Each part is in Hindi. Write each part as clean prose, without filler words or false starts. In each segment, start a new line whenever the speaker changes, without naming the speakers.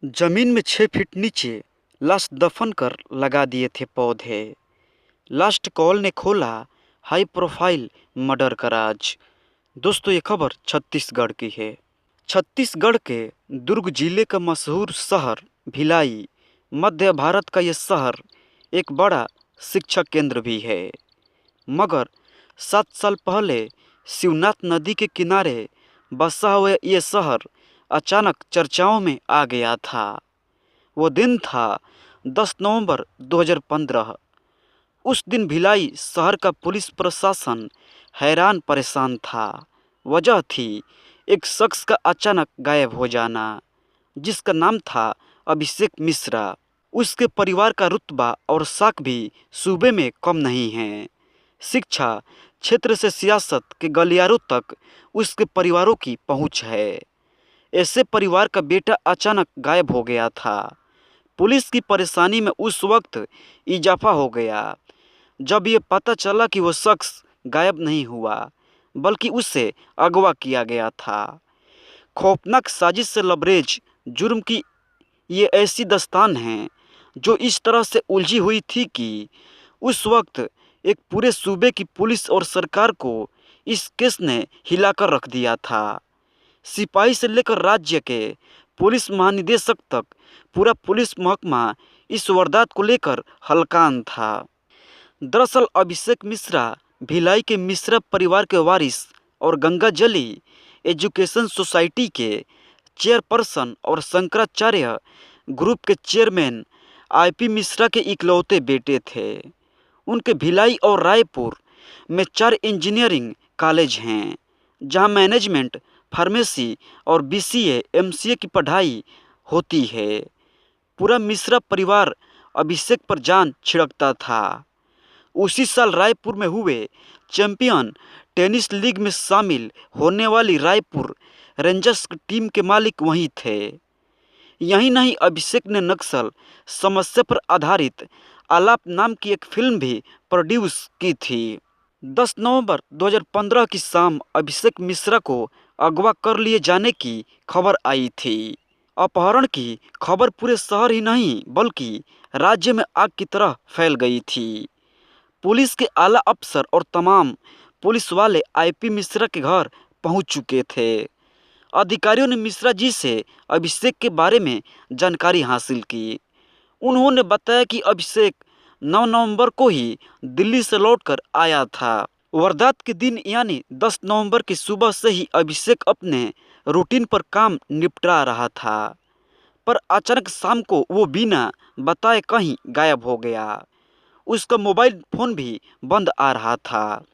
जमीन में 6 फीट नीचे लाश दफन कर लगा दिए थे पौधे। लास्ट कॉल ने खोला हाई प्रोफाइल मर्डर का राज। दोस्तों, ये खबर छत्तीसगढ़ की है। छत्तीसगढ़ के दुर्ग जिले का मशहूर शहर भिलाई, मध्य भारत का यह शहर एक बड़ा शिक्षा केंद्र भी है। मगर 7 साल पहले शिवनाथ नदी के किनारे बसा हुआ ये शहर अचानक चर्चाओं में आ गया था। वो दिन था 10 नवंबर 2015। उस दिन भिलाई शहर का पुलिस प्रशासन हैरान परेशान था। वजह थी एक शख्स का अचानक गायब हो जाना, जिसका नाम था अभिषेक मिश्रा। उसके परिवार का रुतबा और साख भी सूबे में कम नहीं है। शिक्षा क्षेत्र से सियासत के गलियारों तक उसके परिवारों की पहुंच है। ऐसे परिवार का बेटा अचानक गायब हो गया था। पुलिस की परेशानी में उस वक्त इजाफा हो गया जब ये पता चला कि वो शख्स गायब नहीं हुआ, बल्कि उससे अगवा किया गया था। खौफनाक साजिश से लबरेज जुर्म की ये ऐसी दास्तान है जो इस तरह से उलझी हुई थी कि उस वक्त एक पूरे सूबे की पुलिस और सरकार को इस केस ने हिलाकर रख दिया था। सिपाही से लेकर राज्य के पुलिस महानिदेशक तक पूरा पुलिस महकमा इस वारदात को लेकर हलकान था। दरअसल अभिषेक मिश्रा भिलाई के मिश्रा परिवार के वारिस और गंगाजली एजुकेशन सोसाइटी के चेयरपर्सन और शंकराचार्य ग्रुप के चेयरमैन आईपी मिश्रा के इकलौते बेटे थे। उनके भिलाई और रायपुर में 4 इंजीनियरिंग कॉलेज हैं, जहां मैनेजमेंट, फार्मेसी और बीसीए एमसीए की पढ़ाई होती है। पूरा मिश्रा परिवार अभिषेक पर जान छिड़कता था। उसी साल रायपुर में हुए चैंपियन टेनिस लीग में शामिल होने वाली रायपुर रेंजर्स टीम के मालिक वही थे। यही नहीं, अभिषेक ने नक्सल समस्या पर आधारित आलाप नाम की एक फिल्म भी प्रोड्यूस की थी। 10 नवंबर 2015 की शाम अभिषेक मिश्रा को अगवा कर लिए जाने की खबर आई थी। अपहरण की खबर पूरे शहर ही नहीं बल्कि राज्य में आग की तरह फैल गई थी। पुलिस के आला अफसर और तमाम पुलिस वाले आईपी मिश्रा के घर पहुंच चुके थे। अधिकारियों ने मिश्रा जी से अभिषेक के बारे में जानकारी हासिल की। उन्होंने बताया कि अभिषेक 9 नवंबर को ही दिल्ली से लौटकर आया था। वारदात के दिन यानी 10 नवंबर की सुबह से ही अभिषेक अपने रूटीन पर काम निपटा रहा था, पर अचानक शाम को वो बिना बताए कहीं गायब हो गया। उसका मोबाइल फोन भी बंद आ रहा था।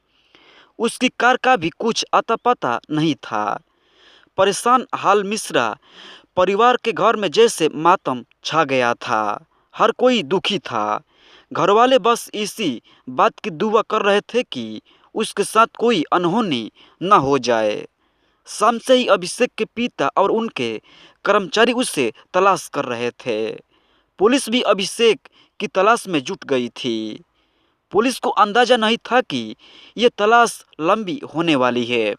उसकी कार का भी कुछ अता पता नहीं था। परेशान हाल मिश्रा परिवार के घर में जैसे मातम छा गया था। हर कोई दुखी था। घरवाले बस इसी बात की दुआ कर रहे थे कि उसके साथ कोई अनहोनी न हो जाए। शाम से ही अभिषेक के पिता और उनके कर्मचारी उसे तलाश कर रहे थे। पुलिस भी अभिषेक की तलाश में जुट गई थी। पुलिस को अंदाजा नहीं था कि ये तलाश लंबी होने वाली है।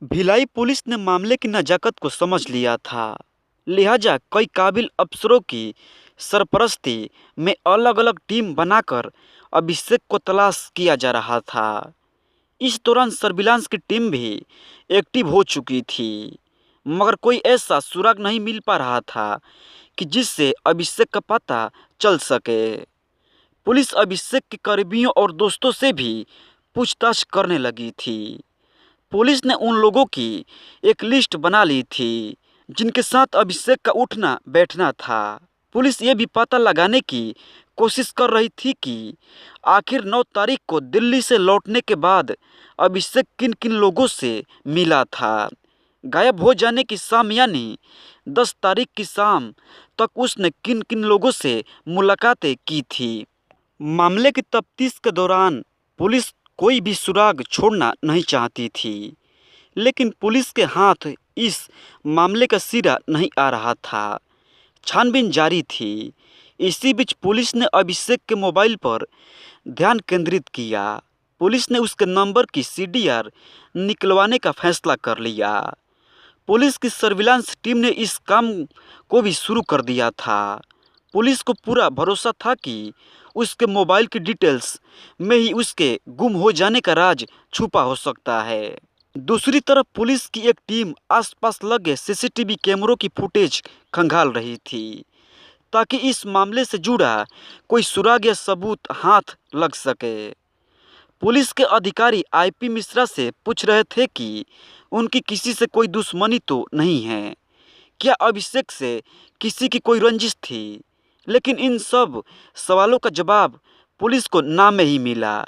भिलाई पुलिस ने मामले की नजाकत को समझ लिया था, लिहाजा कई काबिल अफसरों की सरपरस्ती में अलग अलग टीम बनाकर अभिषेक को तलाश किया जा रहा था। इस दौरान सर्विलांस की टीम भी एक्टिव हो चुकी थी, मगर कोई ऐसा सुराग नहीं मिल पा रहा था कि जिससे अभिषेक का पता चल सके। पुलिस अभिषेक के करीबियों और दोस्तों से भी पूछताछ करने लगी थी। पुलिस ने उन लोगों की एक लिस्ट बना ली थी जिनके साथ अभिषेक का उठना बैठना था। पुलिस ये भी पता लगाने की कोशिश कर रही थी कि आखिर 9 तारीख को दिल्ली से लौटने के बाद अभिषेक किन किन लोगों से मिला था। गायब हो जाने की शाम यानी 10 तारीख की शाम तक उसने किन किन लोगों से मुलाकातें की थी। मामले की तफ्तीश के दौरान पुलिस कोई भी सुराग छोड़ना नहीं चाहती थी, लेकिन पुलिस के हाथ इस मामले का सिरा नहीं आ रहा था। छानबीन जारी थी। इसी बीच पुलिस ने अभिषेक के मोबाइल पर ध्यान केंद्रित किया। पुलिस ने उसके नंबर की सीडीआर निकलवाने का फैसला कर लिया। पुलिस की सर्विलांस टीम ने इस काम को भी शुरू कर दिया था। पुलिस को पूरा भरोसा था कि उसके मोबाइल की डिटेल्स में ही उसके गुम हो जाने का राज छुपा हो सकता है। दूसरी तरफ पुलिस की एक टीम आसपास लगे सीसीटीवी कैमरों की फुटेज खंगाल रही थी, ताकि इस मामले से जुड़ा कोई सुराग या सबूत हाथ लग सके। पुलिस के अधिकारी आईपी मिश्रा से पूछ रहे थे कि उनकी किसी से कोई दुश्मनी तो नहीं है, क्या अभिषेक से किसी की कोई रंजिश थी। लेकिन इन सब सवालों का जवाब पुलिस को ना में ही मिला।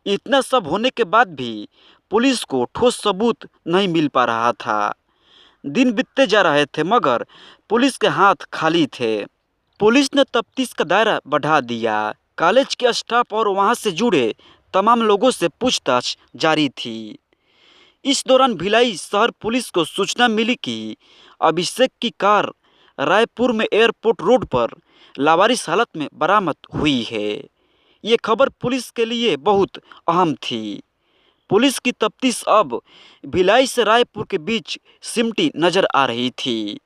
इतना सब होने के बाद भी पुलिस को ठोस सबूत नहीं मिल पा रहा था। दिन बीतते जा रहे थे मगर पुलिस के हाथ खाली थे। पुलिस ने तफ्तीश का दायरा बढ़ा दिया। कॉलेज के स्टाफ और वहां से जुड़े तमाम लोगों से पूछताछ जारी थी। इस दौरान भिलाई शहर पुलिस को सूचना मिली कि अभिषेक की कार रायपुर में एयरपोर्ट रोड पर लावारिस हालत में बरामद हुई है। ये खबर पुलिस के लिए बहुत अहम थी। पुलिस की तफ्तीश अब भिलाई से रायपुर के बीच सिमटी नजर आ रही थी,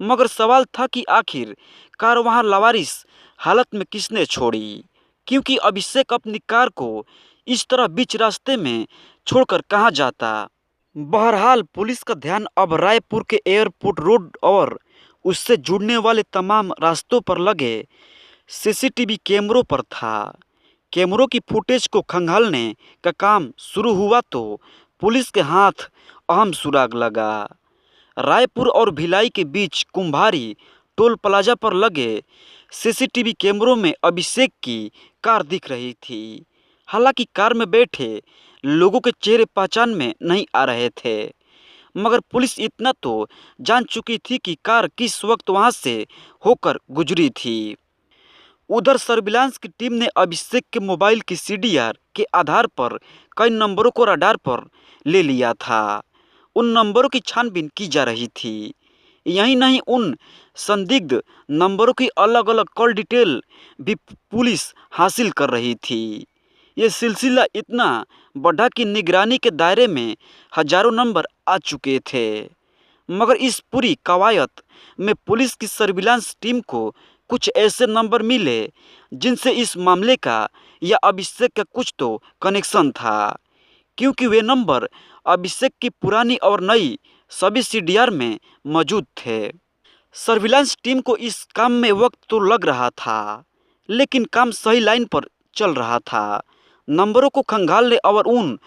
मगर सवाल था कि आखिर कार वहां लावारिस हालत में किसने छोड़ी, क्योंकि अभिषेक अपनी कार को इस तरह बीच रास्ते में छोड़कर कहाँ जाता। बहरहाल पुलिस का ध्यान अब रायपुर के एयरपोर्ट रोड और उससे जुड़ने वाले तमाम रास्तों पर लगे सीसीटीवी कैमरों पर था। कैमरों की फुटेज को खंगालने का काम शुरू हुआ तो पुलिस के हाथ अहम सुराग लगा। रायपुर और भिलाई के बीच कुंभारी टोल प्लाजा पर लगे सीसीटीवी कैमरों में अभिषेक की कार दिख रही थी। हालांकि कार में बैठे लोगों के चेहरे पहचान में नहीं आ रहे थे, मगर पुलिस इतना तो जान चुकी थी कि कार किस वक्त वहां से होकर गुजरी थी। उधर सर्विलांस की टीम ने अभिषेक के मोबाइल की सीडीआर के आधार पर कई नंबरों को रडार पर ले लिया था। उन नंबरों की छानबीन की जा रही थी। यही नहीं, उन संदिग्ध नंबरों की अलग अलग कॉल डिटेल भी पुलिस हासिल कर रही थी। ये सिलसिला इतना बढ़ा कि निगरानी के दायरे में हजारों नंबर आ चुके थे। मगर इस पूरी कवायद में पुलिस की सर्विलांस टीम को कुछ ऐसे नंबर मिले जिनसे इस मामले का या अभिषेक का कुछ तो कनेक्शन था, क्योंकि वे नंबर अभिषेक की पुरानी और नई सभी सीडीआर में मौजूद थे। सर्विलांस टीम को इस काम में वक्त तो लग रहा था, लेकिन काम सही लाइन पर चल रहा था। नंबरों को खंगालने और उन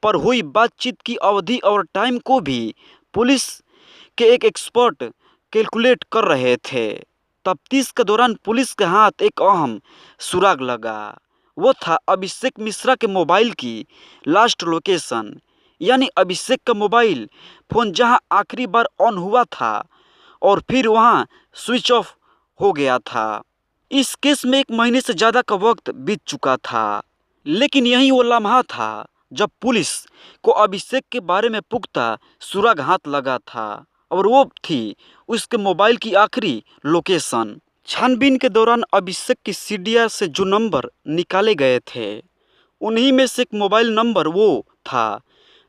पर हुई बातचीत की अवधि और टाइम को भी पुलिस के एक एक्सपर्ट कैलकुलेट कर रहे थे। तफ्तीश के दौरान पुलिस के हाथ एक अहम सुराग लगा। वो था अभिषेक मिश्रा के मोबाइल की लास्ट लोकेशन, यानी अभिषेक का मोबाइल फ़ोन जहां आखिरी बार ऑन हुआ था और फिर वहां स्विच ऑफ हो गया था। इस केस में 1 महीने से ज़्यादा का वक्त बीत चुका था, लेकिन यही वो लम्हा था जब पुलिस को अभिषेक के बारे में पुख्ता सुराग हाथ लगा था, और वो थी उसके मोबाइल की आखिरी लोकेशन। छानबीन के दौरान अभिषेक की सीडीआर से जो नंबर निकाले गए थे, उन्हीं में से एक मोबाइल नंबर वो था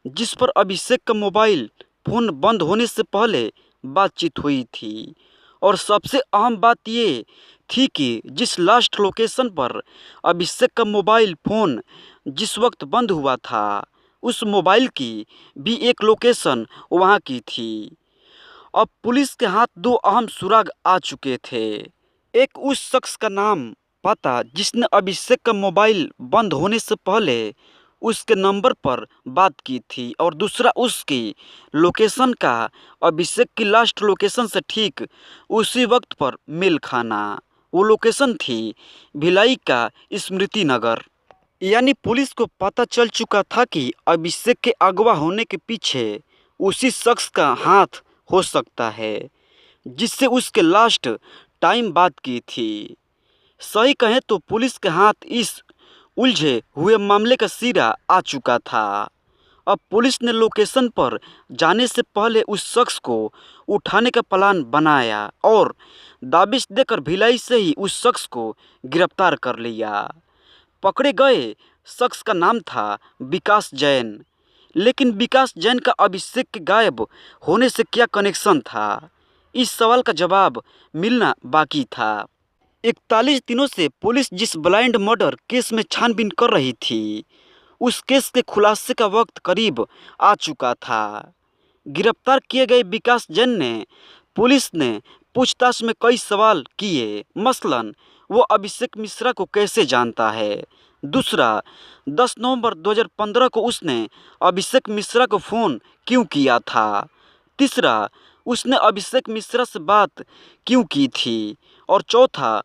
जिस पर अभिषेक का मोबाइल फ़ोन बंद होने से पहले बातचीत हुई थी। और सबसे अहम बात ये थी कि जिस लास्ट लोकेशन पर अभिषेक का मोबाइल फ़ोन जिस वक्त बंद हुआ था, उस मोबाइल की भी एक लोकेशन वहाँ की थी। अब पुलिस के हाथ 2 अहम सुराग आ चुके थे। एक उस शख्स का नाम पता जिसने अभिषेक का मोबाइल बंद होने से पहले उसके नंबर पर बात की थी, और दूसरा उसकी लोकेशन का अभिषेक की लास्ट लोकेशन से ठीक उसी वक्त पर मेल खाना। वो लोकेशन थी भिलाई का स्मृति नगर। यानी पुलिस को पता चल चुका था कि अभिषेक के अगवा होने के पीछे उसी शख्स का हाथ हो सकता है जिससे उसके लास्ट टाइम बात की थी। सही कहें तो पुलिस के हाथ इस उलझे हुए मामले का सिरा आ चुका था। अब पुलिस ने लोकेशन पर जाने से पहले उस शख्स को उठाने का प्लान बनाया और दाबिश देकर भिलाई से ही उस शख्स को गिरफ्तार कर लिया। पकड़े गए शख्स का नाम था विकास जैन, लेकिन विकास जैन का अभिषेक के गायब होने से क्या कनेक्शन था? इस सवाल का जवाब मिलना बाकी था। 41 दिनों से पुलिस जिस ब्लाइंड मर्डर केस में छानबीन कर रही थी, उस केस के खुलासे का वक्त करीब आ चुका था। गिरफ्तार किए गए विकास जैन ने पुलिस ने पूछताछ में कई सवाल किए, मसलन वो अभिषेक मिश्रा को कैसे जानता है। दूसरा, 10 नवंबर 2015 को उसने अभिषेक मिश्रा को फ़ोन क्यों किया था। तीसरा, उसने अभिषेक मिश्रा से बात क्यों की थी। और चौथा,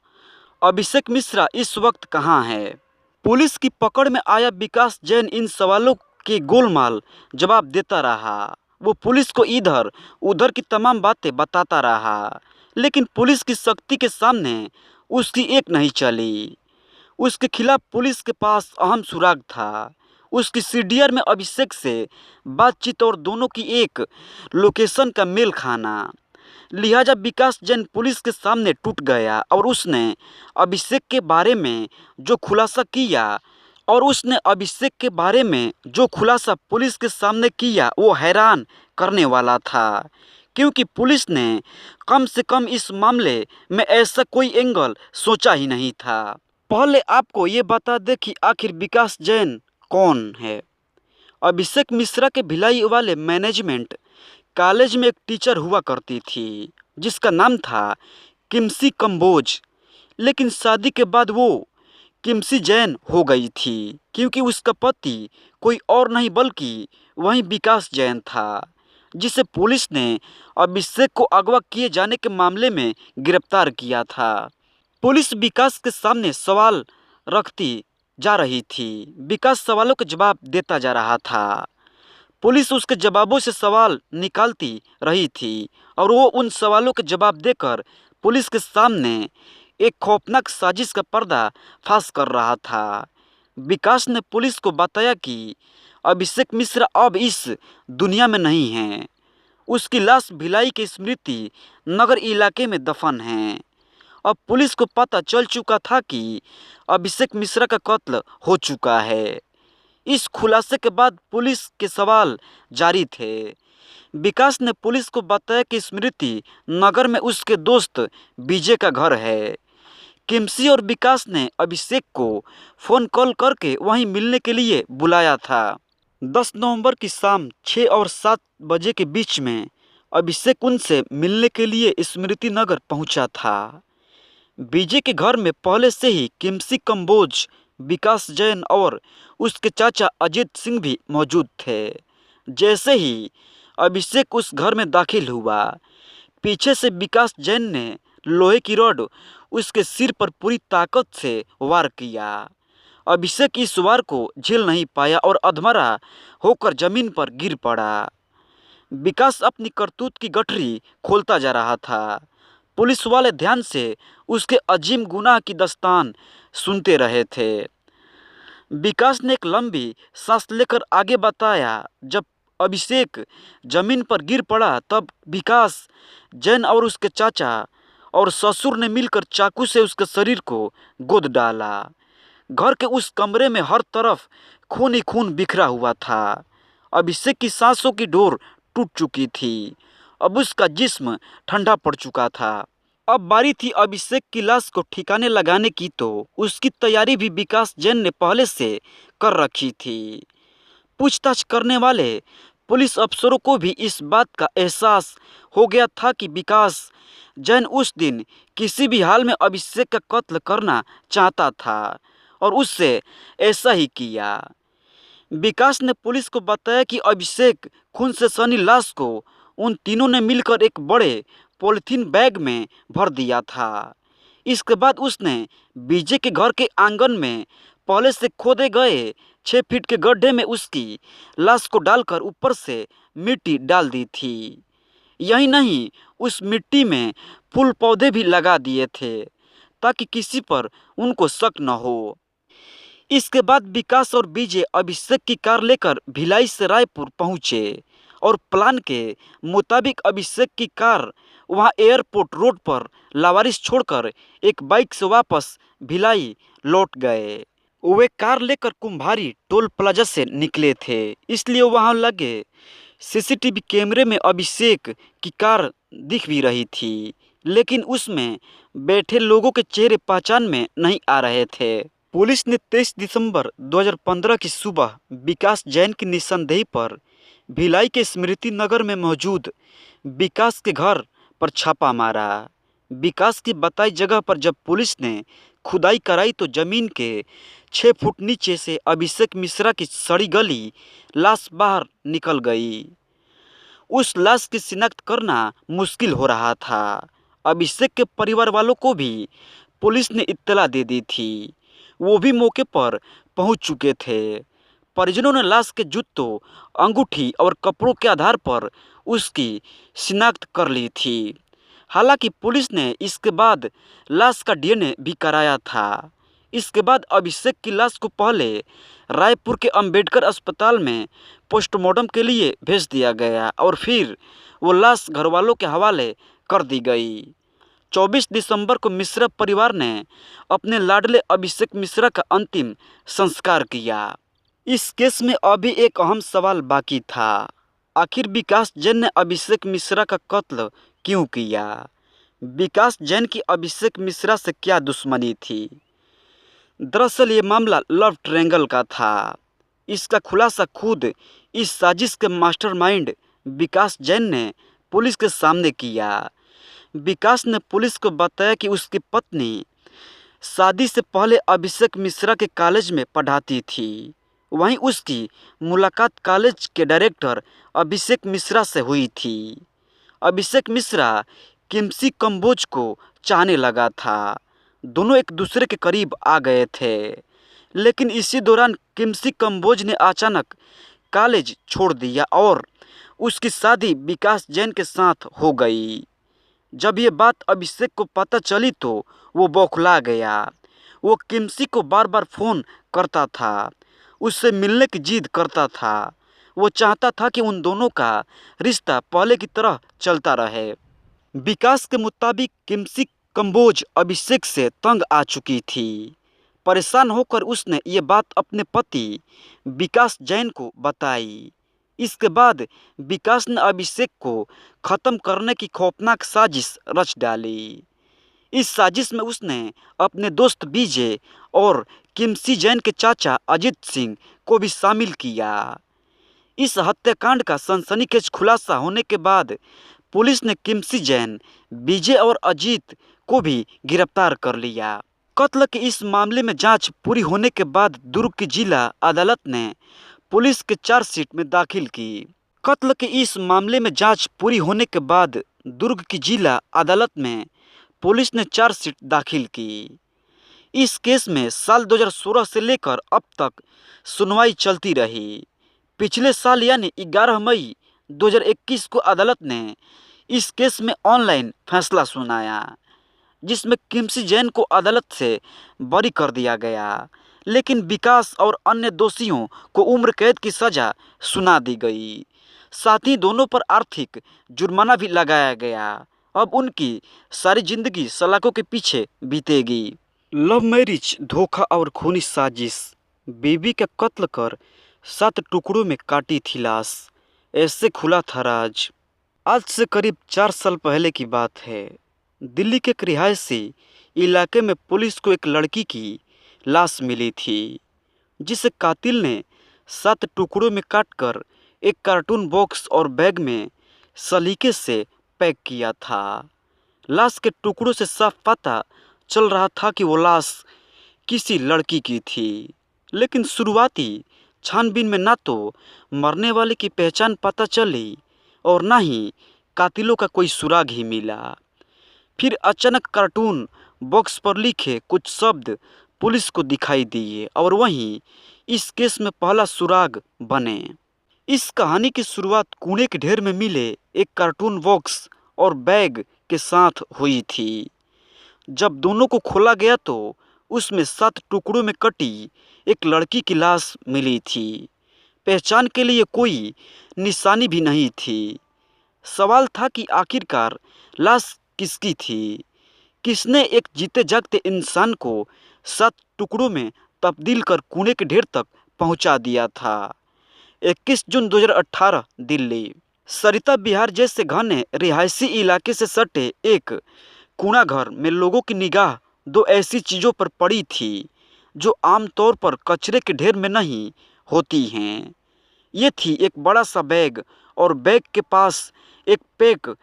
अभिषेक मिश्रा इस वक्त कहाँ है। पुलिस की पकड़ में आया विकास जैन इन सवालों के गोलमाल जवाब देता रहा। वो पुलिस को इधर उधर की तमाम बातें बताता रहा, लेकिन पुलिस की सख्ती के सामने उसकी एक नहीं चली। उसके खिलाफ पुलिस के पास अहम सुराग था, उसकी सीडीआर में अभिषेक से बातचीत और दोनों की एक लोकेशन का मेल खाना। लिहाजा विकास जैन पुलिस के सामने टूट गया और उसने अभिषेक के बारे में जो खुलासा किया पुलिस के सामने किया, वो हैरान करने वाला था, क्योंकि पुलिस ने कम से कम इस मामले में ऐसा कोई एंगल सोचा ही नहीं था। पहले आपको ये बता दें कि आखिर विकास जैन कौन है। अभिषेक मिश्रा के भिलाई वाले मैनेजमेंट कॉलेज में एक टीचर हुआ करती थी, जिसका नाम था किमसी कंबोज। लेकिन शादी के बाद वो किमसी जैन हो गई थी, क्योंकि उसका पति कोई और नहीं बल्कि वही विकास जैन था, जिसे पुलिस ने अभिषेक को अगवा किए जाने के मामले में गिरफ्तार किया था। पुलिस विकास के सामने सवाल रखती जा रही थी, विकास सवालों के जवाब देता जा रहा था। पुलिस उसके जवाबों से सवाल निकालती रही थी और वो उन सवालों के जवाब देकर पुलिस के सामने एक खौफनाक साजिश का पर्दा फाश कर रहा था। विकास ने पुलिस को बताया कि अभिषेक मिश्रा अब इस दुनिया में नहीं है। उसकी लाश भिलाई के स्मृति नगर इलाके में दफन है। अब पुलिस को पता चल चुका था कि अभिषेक मिश्रा का कत्ल हो चुका है। इस खुलासे के बाद पुलिस के सवाल जारी थे। विकास ने पुलिस को बताया कि स्मृति नगर में उसके दोस्त विजय का घर है। किमसी और विकास ने अभिषेक को फ़ोन कॉल करके वहीं मिलने के लिए बुलाया था। 10 नवंबर की शाम 6 और 7 बजे के बीच में अभिषेक उनसे मिलने के लिए स्मृति नगर पहुंचा था। विजय के घर में पहले से ही किमसी कंबोज, विकास जैन और उसके चाचा अजीत सिंह भी मौजूद थे। जैसे ही अभिषेक उस घर में दाखिल हुआ, पीछे से विकास जैन ने लोहे की रॉड उसके सिर पर पूरी ताकत से वार किया। अभिषेक इस वार को झेल नहीं पाया और अधमरा होकर जमीन पर गिर पड़ा। विकास अपनी करतूत की गठरी खोलता जा रहा था। पुलिस वाले ध्यान से उसके अजीम गुनाह की दास्तान सुनते रहे थे। विकास ने एक लंबी सांस लेकर आगे बताया, जब अभिषेक जमीन पर गिर पड़ा तब विकास जैन और उसके चाचा और ससुर ने मिलकर चाकू से उसके शरीर को गोद डाला। घर के उस कमरे में हर तरफ खून ही खून बिखरा हुआ था। अभिषेक की सांसों की डोर टूट चुकी थी। अब उसका जिस्म ठंडा पड़ चुका था। अब बारी थी अभिषेक की लाश को ठिकाने लगाने की, तो उसकी तैयारी भी विकास जैन ने पहले से कर रखी थी। पूछताछ करने वाले पुलिस अफसरों को भी इस बात का एहसास हो गया था कि विकास जैन उस दिन किसी भी हाल में अभिषेक का कत्ल करना चाहता था और उससे ऐसा ही किया। विकास ने पुलिस को बताया कि अभिषेक खून से सनी लाश को उन तीनों ने मिलकर एक बड़े पॉलिथीन बैग में भर दिया था। इसके बाद उसने विजय के घर के आंगन में पहले से खोदे गए 6 फीट के गड्ढे में उसकी लाश को डालकर ऊपर से मिट्टी डाल दी थी। यही नहीं, उस मिट्टी में फूल पौधे भी लगा दिए थे ताकि किसी पर उनको शक न हो। इसके बाद विकास और विजय अभिषेक की कार लेकर भिलाई से रायपुर पहुंचे और प्लान के मुताबिक अभिषेक की कार वहां एयरपोर्ट रोड पर लावारिस छोड़कर एक बाइक से वापस भिलाई लौट गए। वे कार लेकर कुम्भारी टोल प्लाजा से निकले थे, इसलिए वहां लगे सीसीटीवी कैमरे में अभिषेक की कार दिख भी रही थी, लेकिन उसमें बैठे लोगों के चेहरे पहचान में नहीं आ रहे थे। पुलिस ने 23 दिसंबर 2015 की सुबह विकास जैन की निशानदेही पर भिलाई के स्मृति नगर में मौजूद विकास के घर पर छापा मारा। विकास की बताई जगह पर जब पुलिस ने खुदाई कराई तो जमीन के 6 फुट नीचे से अभिषेक मिश्रा की सड़ी गली लाश बाहर निकल गई। उस लाश की शिनाख्त करना मुश्किल हो रहा था। अभिषेक के परिवार वालों को भी पुलिस ने इत्तला दे दी थी, वो भी मौके पर पहुंच चुके थे। परिजनों ने लाश के जूतों, अंगूठी और कपड़ों के आधार पर उसकी शिनाख्त कर ली थी। हालांकि पुलिस ने इसके बाद लाश का डीएनए भी कराया था। इसके बाद अभिषेक की लाश को पहले रायपुर के अंबेडकर अस्पताल में पोस्टमार्टम के लिए भेज दिया गया और फिर वो लाश घरवालों के हवाले कर दी गई। 24 दिसंबर को मिश्रा परिवार ने अपने लाडले अभिषेक मिश्रा का अंतिम संस्कार किया। इस केस में अभी एक अहम सवाल बाकी था, आखिर विकास जैन ने अभिषेक मिश्रा का कत्ल क्यों किया? विकास जैन की अभिषेक मिश्रा से क्या दुश्मनी थी? दरअसल ये मामला लव ट्रायंगल का था। इसका खुलासा खुद इस साजिश के मास्टरमाइंड विकास जैन ने पुलिस के सामने किया। विकास ने पुलिस को बताया कि उसकी पत्नी शादी से पहले अभिषेक मिश्रा के कॉलेज में पढ़ाती थी। वहीं उसकी मुलाकात कॉलेज के डायरेक्टर अभिषेक मिश्रा से हुई थी। अभिषेक मिश्रा किमसी कंबोज को चाहने लगा था। दोनों एक दूसरे के करीब आ गए थे, लेकिन इसी दौरान किमसी कंबोज ने अचानक कॉलेज छोड़ दिया और उसकी शादी विकास जैन के साथ हो गई। जब ये बात अभिषेक को पता चली तो वो बौखला गया। वो किमसी को बार बार फ़ोन करता था, उससे मिलने की जिद करता था। वो चाहता था कि उन दोनों का रिश्ता पहले की तरह चलता रहे। विकास के मुताबिक किमसी कंबोज अभिषेक से तंग आ चुकी थी। परेशान होकर उसने ये बात अपने पति विकास जैन को बताई। इसके बाद विकास ने अभिषेक को ख़त्म करने की खौफनाक साजिश रच डाली। इस साजिश में उसने अपने दोस्त विजय और किमसी जैन के चाचा अजीत सिंह को भी शामिल किया। इस हत्याकांड का सनसनीखेज खुलासा होने के बाद पुलिस ने किमसी जैन, विजय और अजीत को भी गिरफ्तार कर लिया। कत्ल के इस मामले में जांच पूरी होने के बाद दुर्ग की जिला अदालत ने पुलिस के चार्जशीट में दाखिल की। कत्ल के इस मामले में जांच पूरी होने के बाद दुर्ग की जिला अदालत में पुलिस ने चार्जशीट दाखिल की। इस केस में साल 2016 से लेकर अब तक सुनवाई चलती रही। पिछले साल यानी 11 मई 2021 को अदालत ने इस केस में ऑनलाइन फैसला सुनाया, जिसमें किमसी जैन को अदालत से बरी कर दिया गया, लेकिन विकास और अन्य दोषियों को उम्र कैद की सज़ा सुना दी गई। साथ ही दोनों पर आर्थिक जुर्माना भी लगाया गया। अब उनकी सारी जिंदगी सलाखों के पीछे बीतेगी। लव मैरिज, धोखा और खूनी साजिश। बीवी का कत्ल कर 7 टुकड़ों में काटी थी लाश, ऐसे खुला था राज। आज से करीब 4 साल पहले की बात है। दिल्ली के एक रिहायशी इलाके में पुलिस को एक लड़की की लाश मिली थी, जिसे कातिल ने 7 टुकड़ों में काटकर एक कार्टून बॉक्स और बैग में सलीके से पैक किया था। लाश के टुकड़ों से साफ पता चल रहा था कि वो लाश किसी लड़की की थी, लेकिन शुरुआती छानबीन में ना तो मरने वाले की पहचान पता चली और ना ही कातिलों का कोई सुराग ही मिला। फिर अचानक कार्टून बॉक्स पर लिखे कुछ शब्द पुलिस को दिखाई दिए और वहीं इस केस में पहला सुराग बने। इस कहानी की शुरुआत कूड़े के ढेर में मिले एक कार्टून बॉक्स और बैग के साथ हुई थी। जब दोनों को खोला गया तो उसमें 7 टुकड़ों में कटी एक लड़की की लाश मिली थी। पहचान के लिए कोई निशानी भी नहीं थी। सवाल था कि आखिरकार लाश किसकी थी? किसने एक जीते जागते इंसान को 7 टुकड़ों में तब्दील कर कूड़े के ढेर तक पहुंचा दिया था। 21 जून 2018 दिल्ली। सरिता विहार जैसे घने रिहायशी इलाके से सटे एक कूड़ा घर में लोगों की निगाह दो ऐसी चीज़ों पर पड़ी थी जो आमतौर पर कचरे के ढेर में नहीं होती हैं। ये थी एक बड़ा सा बैग और बैग के पास एक पैक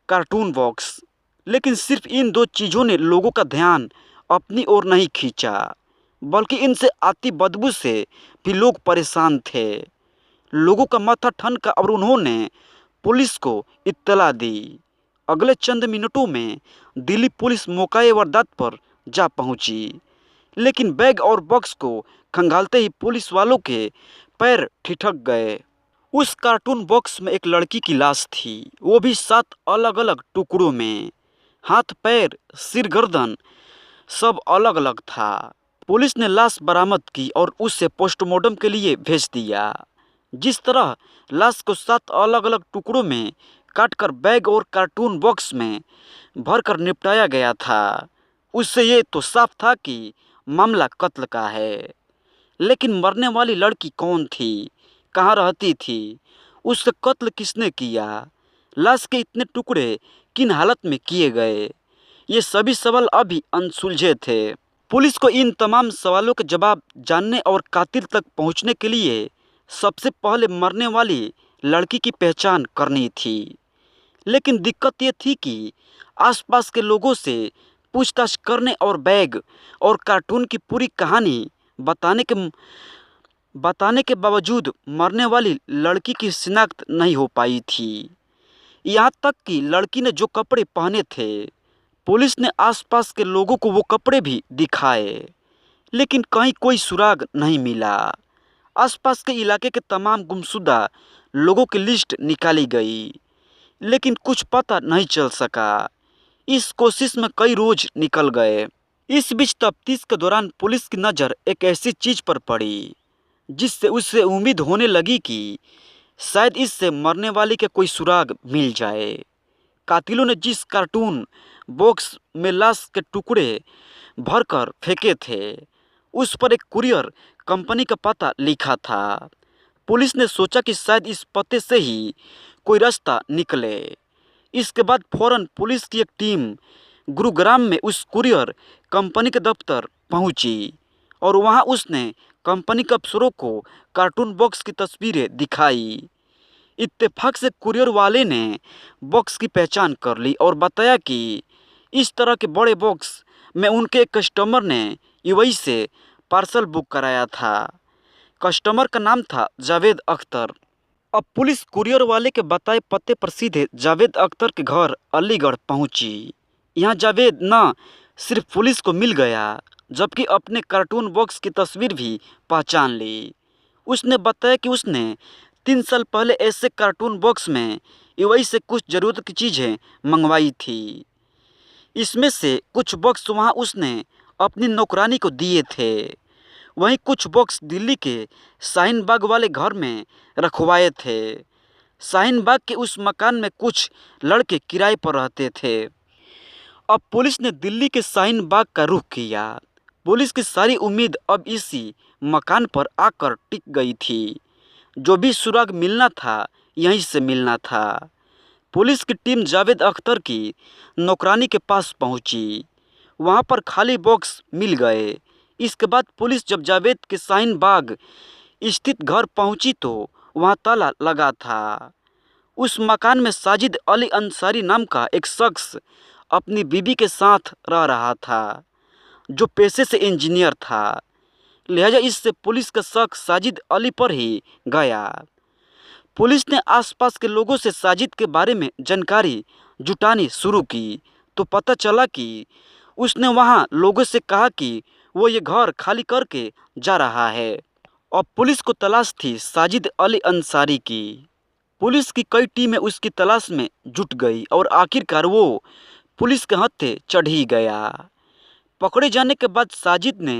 कार्टून बॉक्स। लेकिन सिर्फ इन दो चीज़ों ने लोगों का ध्यान अपनी ओर नहीं खींचा, बल्कि इनसे आती बदबू से भी लोग परेशान थे। लोगों का माथा ठनका और उन्होंने पुलिस को इत्तला दी। अगले चंद मिनटों में दिल्ली पुलिस मौके वारदात पर जा पहुंची, लेकिन बैग और बॉक्स को खंगालते ही पुलिस वालों के पैर ठिठक गए। उस कार्टून बॉक्स में एक लड़की की लाश थी, वो भी 7 अलग अलग टुकड़ों में। हाथ, पैर, सिर, गर्दन सब अलग अलग था। पुलिस ने लाश बरामद की और उसे पोस्टमार्टम के लिए भेज दिया। जिस तरह लाश को 7 अलग अलग टुकड़ों में काटकर बैग और कार्टून बॉक्स में भरकर निपटाया गया था, उससे ये तो साफ था कि मामला कत्ल का है। लेकिन मरने वाली लड़की कौन थी, कहाँ रहती थी, उसका कत्ल किसने किया, लाश के इतने टुकड़े किन हालत में किए गए, ये सभी सवाल अभी अनसुलझे थे। पुलिस को इन तमाम सवालों के जवाब जानने और कातिल तक पहुंचने के लिए सबसे पहले मरने वाली लड़की की पहचान करनी थी। लेकिन दिक्कत ये थी कि आसपास के लोगों से पूछताछ करने और बैग और कार्टून की पूरी कहानी बताने के बावजूद मरने वाली लड़की की शिनाख्त नहीं हो पाई थी। यहाँ तक कि लड़की ने जो कपड़े पहने थे, पुलिस ने आसपास के लोगों को वो कपड़े भी दिखाए, लेकिन कहीं कोई सुराग नहीं मिला। आसपास के इलाके के तमाम गुमशुदा लोगों की लिस्ट निकाली गई, लेकिन कुछ पता नहीं चल सका। इस कोशिश में कई रोज निकल गए। इस बीच तफ्तीश के दौरान पुलिस की नज़र एक ऐसी चीज़ पर पड़ी जिससे उससे उम्मीद होने लगी कि शायद इससे मरने वाले के कोई सुराग मिल जाए। कातिलों ने जिस कार्टून बॉक्स में लाश के टुकड़े भरकर फेंके थे, उस पर एक कुरियर कंपनी का पता लिखा था। पुलिस ने सोचा कि शायद इस पते से ही कोई रास्ता निकले। इसके बाद फौरन पुलिस की एक टीम गुरुग्राम में उस कुरियर कंपनी के दफ्तर पहुंची और वहां उसने कंपनी के अफसरों को कार्टून बॉक्स की तस्वीरें दिखाई। इत्तेफाक से कुरियर वाले ने बॉक्स की पहचान कर ली और बताया कि इस तरह के बड़े बॉक्स में उनके एक कस्टमर ने यूएई से पार्सल बुक कराया था। कस्टमर का नाम था जावेद अख्तर। अब पुलिस कुरियर वाले के बताए पते पर सीधे जावेद अख्तर के घर अलीगढ़ पहुंची। यहाँ जावेद न सिर्फ पुलिस को मिल गया, जबकि अपने कार्टून बॉक्स की तस्वीर भी पहचान ली। उसने बताया कि उसने 3 साल पहले ऐसे कार्टून बॉक्स में यूएई से कुछ ज़रूरत की चीज़ें मंगवाई थी। इसमें से कुछ बॉक्स वहाँ उसने अपनी नौकरानी को दिए थे। वहीं कुछ बॉक्स दिल्ली के शाहीन बाग वाले घर में रखवाए थे। शाहीन बाग के उस मकान में कुछ लड़के किराए पर रहते थे। अब पुलिस ने दिल्ली के शाहीन बाग का रुख किया। पुलिस की सारी उम्मीद अब इसी मकान पर आकर टिक गई थी। जो भी सुराग मिलना था यहीं से मिलना था। पुलिस की टीम जावेद अख्तर की नौकरानी के पास पहुंची। वहां पर खाली बॉक्स मिल गए। इसके बाद पुलिस जब जावेद के शाहीन बाग स्थित घर पहुंची तो वहां ताला लगा था। उस मकान में साजिद अली अंसारी नाम का एक शख्स अपनी बीवी के साथ रह रहा था, जो पेशे से इंजीनियर था। लिहाजा इससे पुलिस का शक साजिद अली पर ही गया। पुलिस ने आसपास के लोगों से साजिद के बारे में जानकारी जुटानी शुरू की तो पता चला कि उसने वहां लोगों से कहा कि वो ये घर खाली करके जा रहा है। अब पुलिस को तलाश थी साजिद अली अंसारी की। पुलिस की कई टीमें उसकी तलाश में जुट गई और आखिरकार वो पुलिस के हत्थे चढ़ ही गया। पकड़े जाने के बाद साजिद ने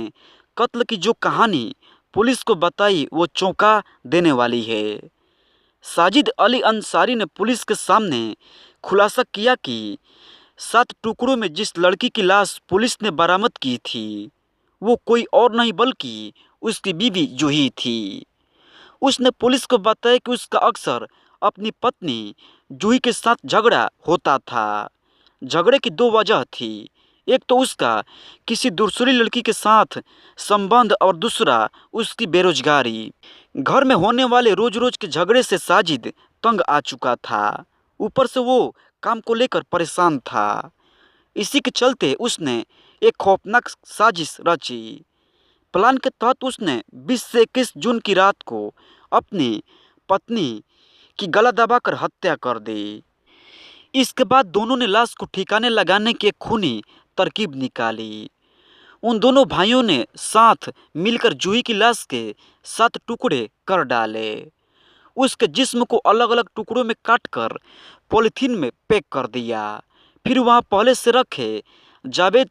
कत्ल की जो कहानी पुलिस को बताई वो चौंका देने वाली है। साजिद अली अंसारी ने पुलिस के सामने खुलासा किया कि 7 टुकड़ों में जिस लड़की की लाश पुलिस ने बरामद की थी वो कोई और नहीं बल्कि उसकी बीवी जूही थी। उसने पुलिस को बताया कि उसका अक्सर अपनी पत्नी जूही के साथ झगड़ा होता था। झगड़े की दो वजह थी, एक तो उसका किसी दूसरी लड़की के साथ संबंध और दूसरा उसकी बेरोजगारी। घर में होने वाले रोज रोज के झगड़े से साजिद तंग आ चुका था। ऊपर से वो काम को लेकर परेशान था। इसी के चलते उसने एक खौफनाक साजिश रची। प्लान के तहत उसने 20 से 21 जून की रात को अपनी पत्नी की गला दबाकर हत्या कर दी। इसके बाद दोनों ने लाश को ठिकाने लगाने की एक खूनी तरकीब निकाली। उन दोनों भाइयों ने साथ मिलकर जूही की लाश के 7 टुकड़े कर डाले। उसके जिस्म को अलग अलग टुकड़ों में काटकर पॉलिथीन में पैक कर दिया। फिर वहां पहले से रखे जावेद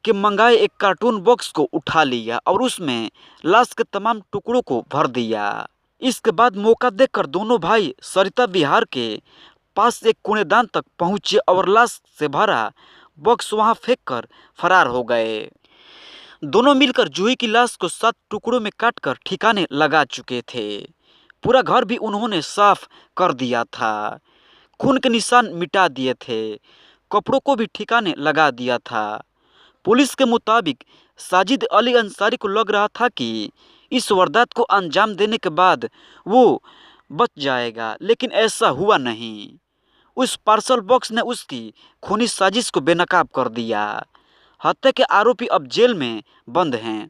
के मंगाए एक कार्टून बॉक्स को उठा लिया और उसमें लाश के तमाम टुकड़ों को भर दिया। इसके बाद मौका देखकर दोनों भाई सरिता विहार के पास एक कूड़ेदान तक पहुंचे और लाश से भरा बॉक्स वहां फेंककर फरार हो गए। दोनों मिलकर जूही की लाश को 7 टुकड़ों में काटकर ठिकाने लगा चुके थे। पूरा घर भी उन्होंने साफ कर दिया था, खून के निशान मिटा दिए थे, कपड़ों को भी ठिकाने लगा दिया था। पुलिस के मुताबिक साजिद अली अंसारी को लग रहा था कि इस वारदात को अंजाम देने के बाद वो बच जाएगा, लेकिन ऐसा हुआ नहीं। उस पार्सल बॉक्स ने उसकी खूनी साजिश को बेनकाब कर दिया। हत्या के आरोपी अब जेल में बंद हैं